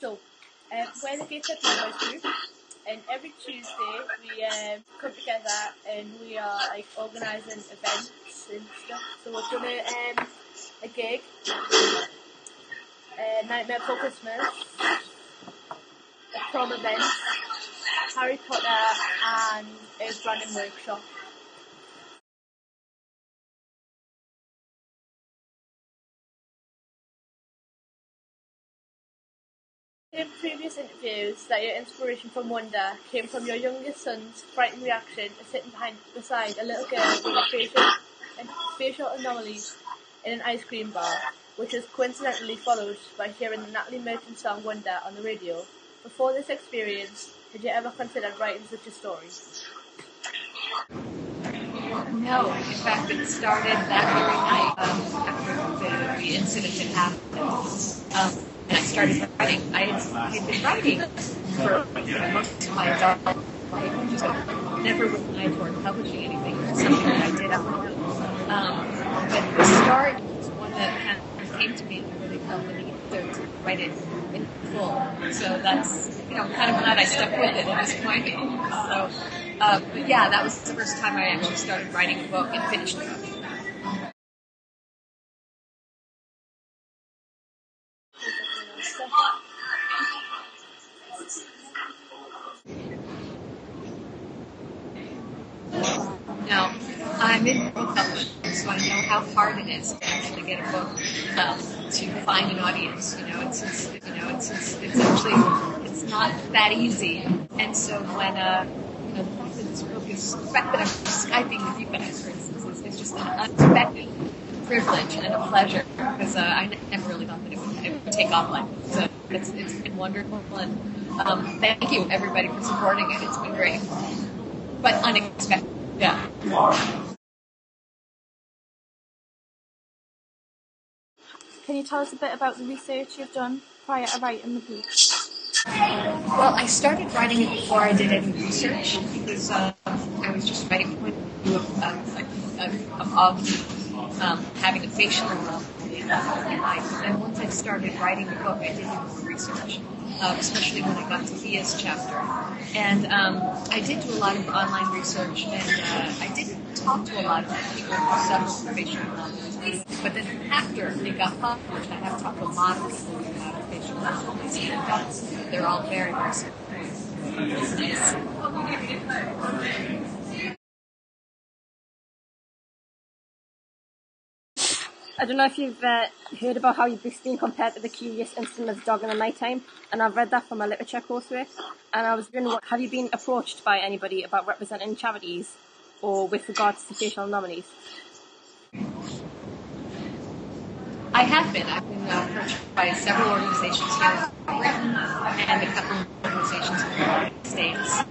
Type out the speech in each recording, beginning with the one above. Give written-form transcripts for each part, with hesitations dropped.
So, we're the Gateshead MyVoice group, and every Tuesday we come together and we are like organising events and stuff. So we're doing a gig, Nightmare Before Christmas, a prom event, Harry Potter, and a branding workshop. In previous interviews, that your inspiration from wonder came from your youngest son's frightened reaction to sitting beside a little girl with a facial anomaly in an ice cream bar, which was coincidentally followed by hearing the Natalie Merchant song Wonder on the radio. Before this experience, had you ever considered writing such a story? No, in fact, it started that very night after the incident had happened. And I started writing. I had been writing for most of my adult life, just never with an eye toward publishing anything. It was something that I did out loud. But the start was one that kind of came to me, and I really felt the need to write it in full. So that's, kind of glad I stuck with it at this point. So, but yeah, that was the first time I actually started writing a book and finished it. Now, I'm in book publishing, so I know how hard it is to actually get a book to find an audience. It's not that easy. And so when the fact that this book is, the fact that I'm Skyping with you guys, for instance, is just an unexpected privilege and a pleasure, because I never really thought that it would take off like this. So it's been wonderful, and thank you everybody for supporting it. It's been great, but unexpected. Yeah. Can you tell us a bit about the research you've done prior to writing the book? Well, I started writing it before I did any research, because I was just writing from the point of view of having a facial anomaly in life. And once I started writing the book, I did more research, especially when I got to Thea's chapter. And I did do a lot of online research, and I did talk to a lot of people who suffer from facial anomalies. But then after it got published, I have talked to a lot of people who have facial anomalies, and they're all very, very nice. I don't know if you've heard about how you've been compared to the curious instrument's dog in the nighttime, and I've read that from a literature coursework, and I was wondering, have you been approached by anybody about representing charities or with regards to facial anomalies? I have been. I've been approached by several organizations here in Britain and a couple of organizations in the United States.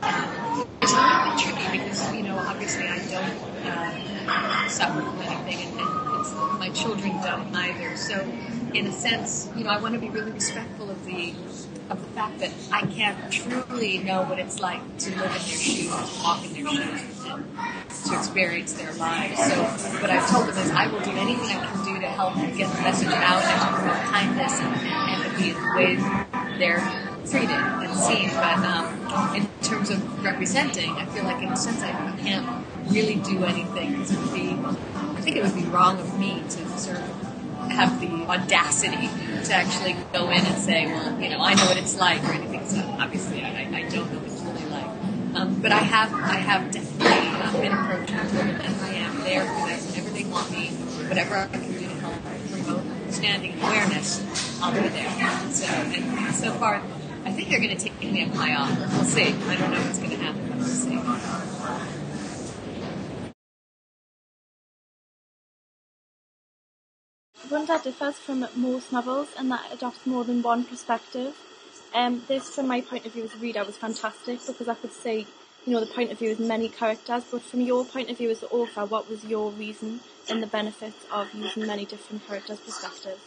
It's a little bit tricky because, obviously I don't suffer from anything, and my children don't either. So, in a sense, I want to be really respectful of the fact that I can't truly know what it's like to live in their shoes, to walk in their shoes, and to experience their lives. So what I've told them is I will do anything I can do to help get the message out and to promote kindness and empathy in the way they're treated and seen. But in terms of representing, I feel like in a sense I can't really do anything, because I think it would be wrong of me to sort of have the audacity to actually go in and say, well, I know what it's like or anything. So obviously I don't know what it's really like. But I have definitely been approached with women, and I am there for them whenever they want me, whatever I can do to help promote understanding and awareness, I'll be there. And so far, I think they're going to take me up my offer. We'll see. I don't know what's going to happen, but we'll see. Wonder differs from most novels in that it adopts more than one perspective. This, from my point of view as a reader, was fantastic because I could see, the point of view of many characters. But from your point of view as the author, what was your reason and the benefits of using many different characters' perspectives?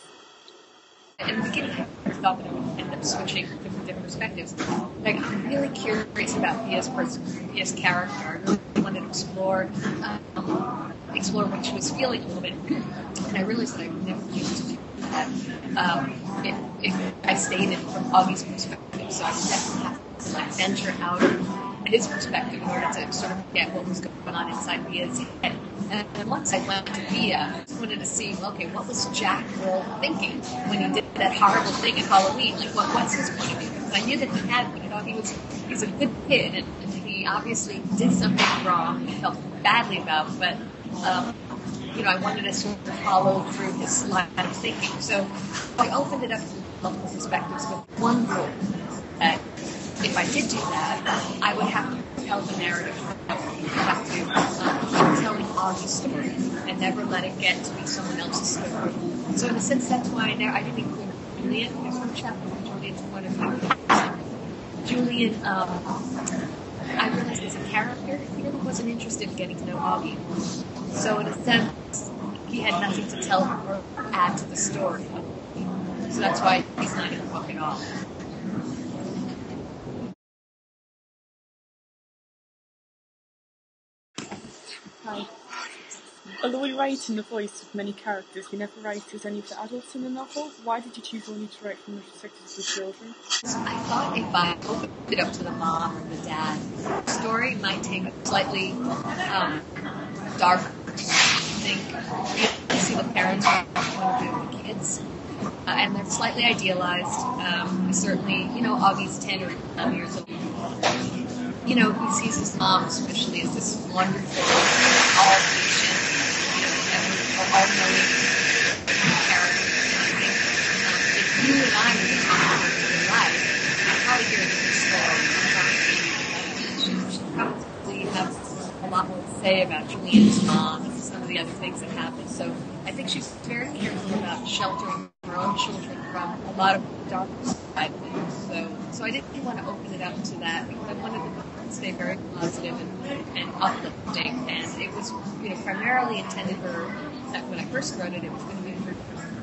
In the beginning, I thought that I would end up switching different perspectives. I'm really curious about Thea's character. I really wanted to explore what she was feeling a little bit. And I realized that I would never be able to do that if I stayed in from Augie's perspective, so I would definitely have to like venture out of his perspective in order to sort of get what was going on inside Via's head. And then once I went to Via, I just wanted to see, okay, what was Jack Earl thinking when he did that horrible thing at Halloween? Like, what's his point of view? Because I knew that he had, he's a good kid, and he obviously did something wrong he felt badly about, but, I wanted to sort of follow through his line of thinking. So I opened it up to multiple perspectives with one rule, that if I did do that, I would have to tell the narrative. I would have to keep telling Augie's story and never let it get to be someone else's story. So in a sense, that's why I didn't include Julian. There's one chapter from Julian's point of view. Julian, I realized as a character, he really wasn't interested in getting to know Augie. So in a sense, he had nothing to tell or add to the story. So that's why he's not in the book at all. Hi. Although you write in the voice of many characters, you never write as any of the adults in the novel. Why did you choose only to write from the perspective of the children? I thought if I opened it up to the mom or the dad, the story might take a slightly darker thing. You see the parents are point of view of the kids, and they're slightly idealized. Certainly, Augie's 10 or 11 years old. He sees his mom especially as this wonderful, all-patient, all-knowing character. If you and I were to talk about her in life, I'd probably hear a different story. She'd probably have a lot more to say about Julian's mom and some of the other things that happened. So I think she's very careful about sheltering her own children from a lot of dark side things. So I didn't want to open it up to that because I wanted to stay very positive and uplifting. And it was, primarily intended for that when I first wrote it, it was going to be for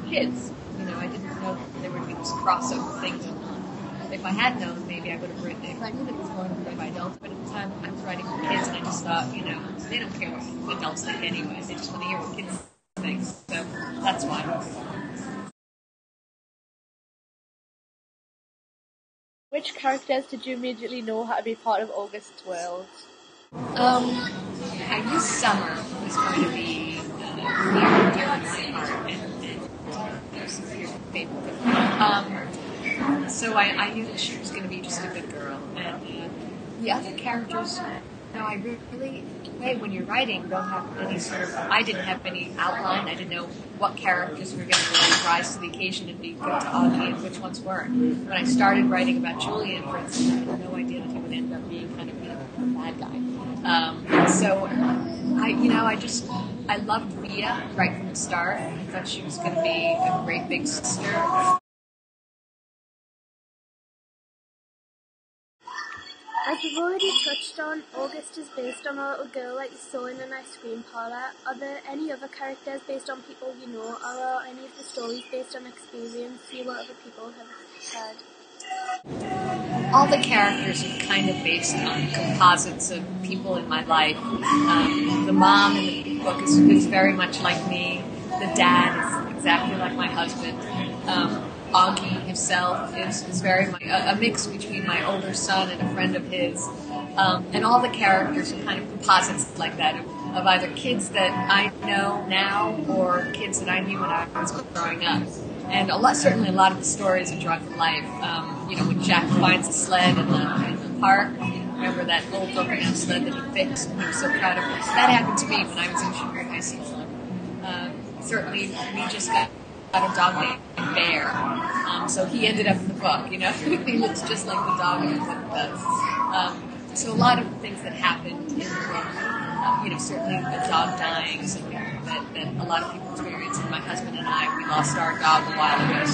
kids. I didn't know that there would be this crossover thing going on. If I had known, maybe I would have written it. If I knew that it was going to be by adults, but at the time I was writing for kids, and I just thought, they don't care what adults think anyway. They just want to hear what kids think. So that's why. Which characters did you immediately know how to be part of August's world? I knew Summer was going to be near and dear to my heart, and severe favorite. So I knew that she was going to be just a good girl, and the other characters, I really, when you're writing, don't have any sort of. I didn't have any outline. I didn't know what characters were going to really rise to the occasion and be good to Augie and which ones weren't. When I started writing about Julian, for instance, I had no idea that he would end up being kind of a bad guy. I loved Via right from the start. I thought she was going to be a great big sister. As you've already touched on, August is based on a little girl that you saw in an ice cream parlour. Are there any other characters based on people you know, or are any of the stories based on experience you or other people have had? All the characters are kind of based on composites of people in my life. The mom in the book is very much like me. The dad is exactly like my husband. Augie himself is very much a mix between my older son and a friend of his. And all the characters are kind of composites like that of either kids that I know now or kids that I knew when I was growing up. And certainly a lot of the stories are drawn from life. When Jack finds a sled in the park, remember that old broken down sled that he fixed and he was so proud of it. That happened to me when I was in junior high school. Certainly we just got a dog named Bear. So he ended up in the book, he looks just like the dog in the book does. So a lot of the things that happened in the book, certainly a dog dying, something that a lot of people experience, and my husband and I, we lost our dog a while ago.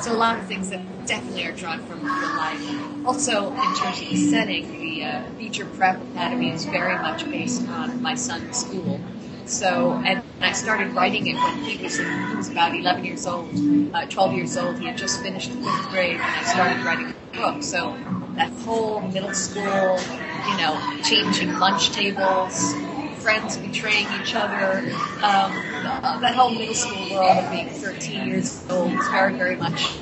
So a lot of things that definitely are drawn from real life. Also, in terms of the setting, the Beecher Prep Academy is very much based on my son's school. So, and I started writing it when he was about 11 years old, 12 years old. He had just finished the 5th grade, and I started writing the book. So that whole middle school, changing lunch tables, friends betraying each other. That whole middle school world of being 13 years old was very, very much,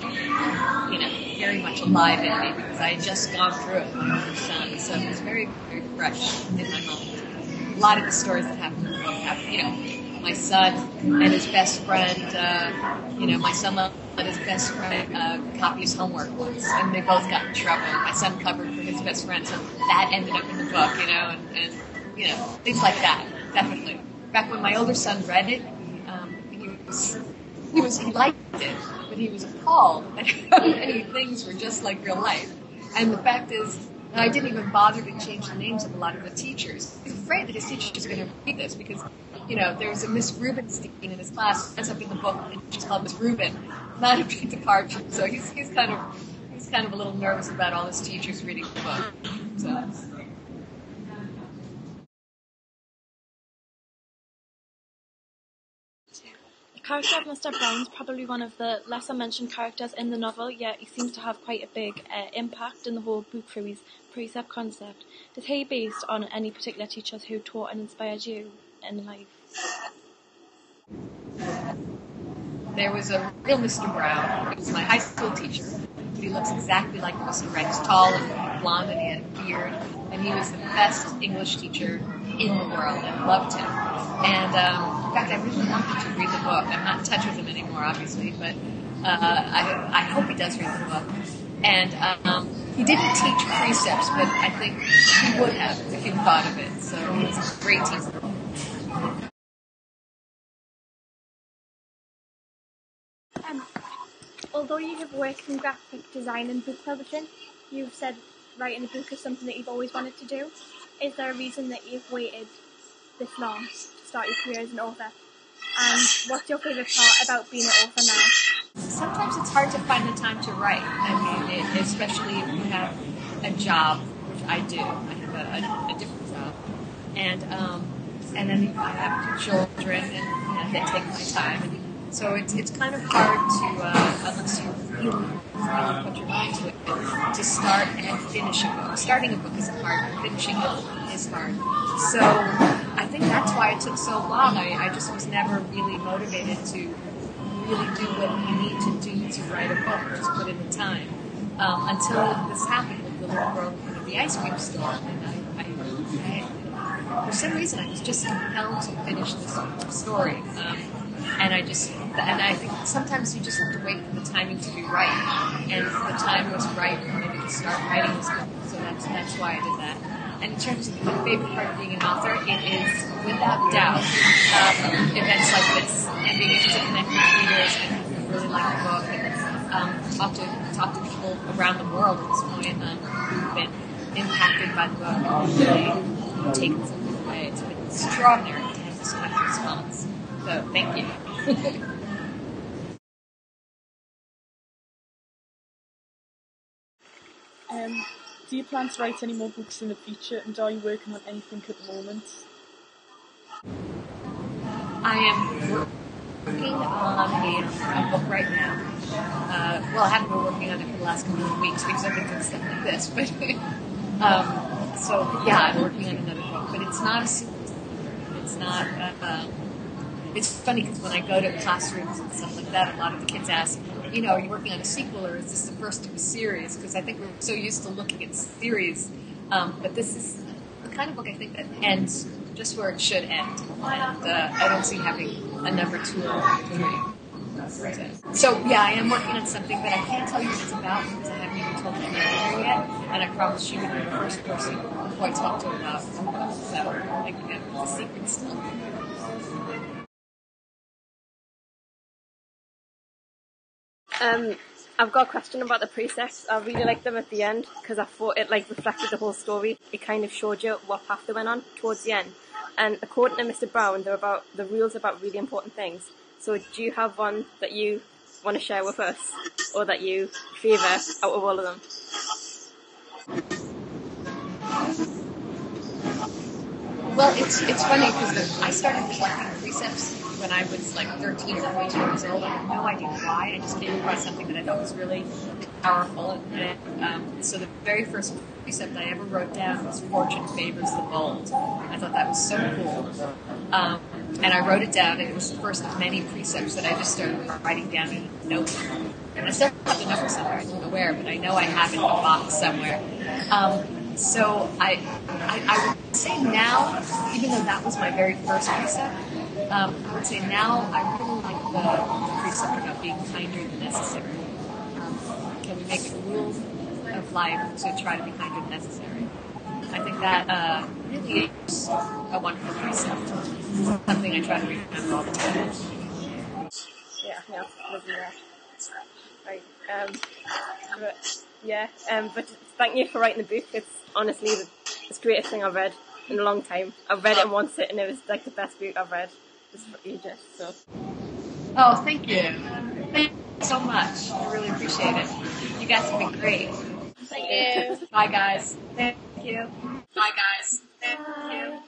very much alive in me because I had just gone through it with my older son. So it was very, very fresh in my mind. A lot of the stories that happened in the book happened, my son and his best friend, my son let his best friend copy his homework once, and they both got in trouble. My son covered for his best friend, so that ended up in the book, and things like that, definitely. Back when my older son read it, he liked it, but he was appalled at how many things were just like real life. And the fact is, I didn't even bother to change the names of a lot of the teachers. He was afraid that his teacher was going to read this because, there's a Miss Rubenstein in his class, ends up in the book, and she's called Miss Ruben. Not a big departure. So he's kind of a little nervous about all his teachers reading the book. So. The character of Mr. Brown's probably one of the lesser mentioned characters in the novel, yet he seems to have quite a big impact in the whole book through his precept concept. Is he based on any particular teachers who taught and inspired you in life? There was a real Mr. Brown. It was my high school teacher. He looks exactly like Mr. Rex, tall and blonde, and he had a beard. And he was the best English teacher in the world, and loved him. And in fact, I really wanted to read the book. I'm not in touch with him anymore, obviously, but I hope he does read the book. And he didn't teach precepts, but I think he would have if he'd thought of it. So he was a great teacher. Although you have worked in graphic design and book publishing, you've said writing a book is something that you've always wanted to do. Is there a reason that you've waited this long to start your career as an author? And what's your favourite part about being an author now? Sometimes it's hard to find the time to write. I mean, especially if you have a job, which I do. I have a different job. And then I have 2 children, and they take my time. And so it's kind of hard to, unless you really put your mind to it, to start and finish a book. Starting a book isn't hard, but finishing it is hard. So I think that's why it took so long. I just was never really motivated to really do what you need to do to write a book, just put in the time. Until this happened with the little girl in the ice cream store. And I for some reason, I was just compelled to finish this story. And I think sometimes you just have to wait for the timing to be right. And the time was right for me to start writing this book. So that's why I did that. And in terms of my favorite part of being an author, it is, without doubt, events like this. And being able to connect with readers and people who really like the book. And talk to people around the world at this point who've been impacted by the book and really taken something away. It's been extraordinary to have this kind of response. So, thank you. Do you plan to write any more books in the future, and are you working on anything at the moment? I am working on a book right now. I haven't been working on it for the last couple of weeks because I've been doing stuff like this. But I'm working on another book, but it's not a sequel. It's not. It's funny because when I go to classrooms and stuff like that, a lot of the kids ask, are you working on a sequel or is this the first of a series? Because I think we're so used to looking at series. But this is the kind of book I think that ends just where it should end. And I don't see having a number 2 or 3. So, I am working on something, but I can't tell you what it's about because I haven't even told the editor yet. And I promised you would be the first person who I talk to about it. So, it's a secret still. I've got a question about the precepts. I really liked them at the end because I thought it reflected the whole story. It kind of showed you what path they went on towards the end. And according to Mr. Brown, they're about the rules about really important things. So do you have one that you want to share with us, or that you favour out of all of them? Well, it's funny because I started collecting precepts when I was like 13 or 14 years old. I had no idea why. I just came across something that I thought was really powerful. And so the very first precept I ever wrote down was "Fortune favors the bold." I thought that was so cool. And I wrote it down, and it was the first of many precepts that I just started writing down in a notebook. And I still have the number somewhere, I don't know where, but I know I have it in a box somewhere. So I would say now, even though that was my very first precept, I would say now I really like the precept about being kinder than necessary. Can we make it a rule of life to try to be kinder than necessary? I think that really is a wonderful precept. Something I try to remember all the time. Yeah, lovely that. Right. But thank you for writing the book. It's honestly the greatest thing I've read in a long time. I've read it in one sitting, and it was like the best book I've read just for ages. So. Oh, thank you. Thank you so much. I really appreciate it. You guys have been great. Thank you. Bye, guys. Thank you. Bye, guys. Thank you.